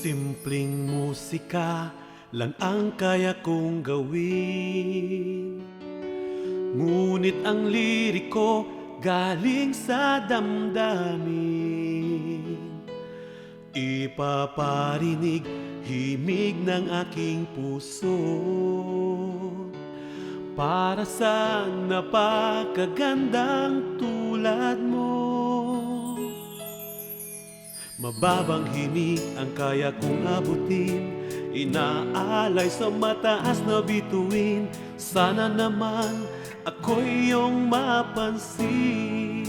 Simpleng musika lang ang kaya kong gawin, ngunit ang liriko galing sa damdamin. Ipaparinig himig ng aking puso para sa napakagandang tulad mo. Mababang himig ang kaya kong abutin, inaalay sa mataas na bituin. Sana naman ako'y iyong mapansin.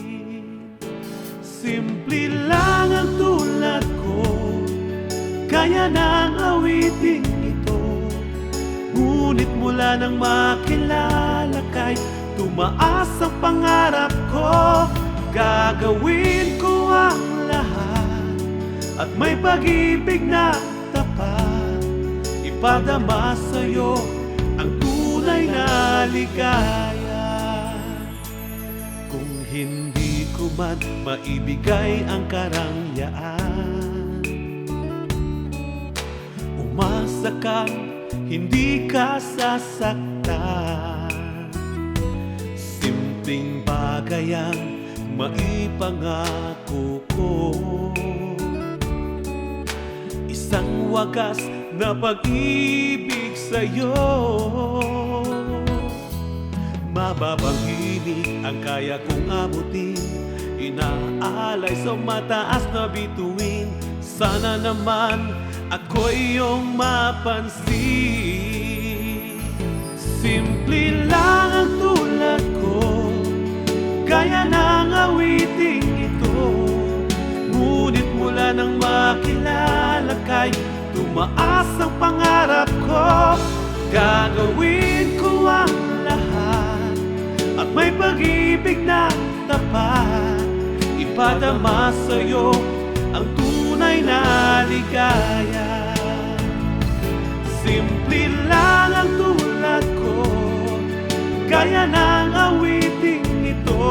Simple lang ang tulad ko, kaya nang awiting ito. Ngunit mula nang makilala kay tumaas ang pangarap ko. Gagawin ko ang lahat at may pag-ibig na tapat, ipadama sa'yo ang tunay na ligaya. Kung hindi ko man maibigay ang karangyaan, umasa kang hindi ka sasaktan. Simpleng bagay ang maipangako ko, isang wagas na pag-ibig sa'yo. Mababang himig ang kaya kong abutin, inaalay sa mataas na bituin. Sana naman ako'y iyong mapansin. Simple lang ang tulad ko, kaya nang awiting ito. Ngunit mula nang makilala kay tumaas ang pangarap ko. Gagawin ko ang lahat at may pag-ibig na tapat, ipadama sa'yo ang tunay na ligaya. Simple lang ang tulad ko, kaya nang awiting ito.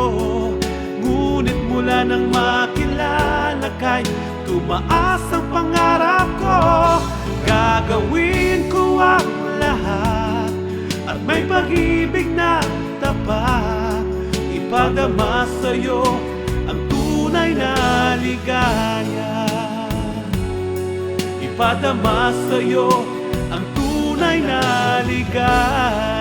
Ngunit mula nang makilala kay tumaas ang pangarap ko. Gagawin ko ang lahat at may pag-ibig na tapat, ipadama sa'yo ang tunay na ligaya. Ipadama sa'yo ang tunay na ligaya.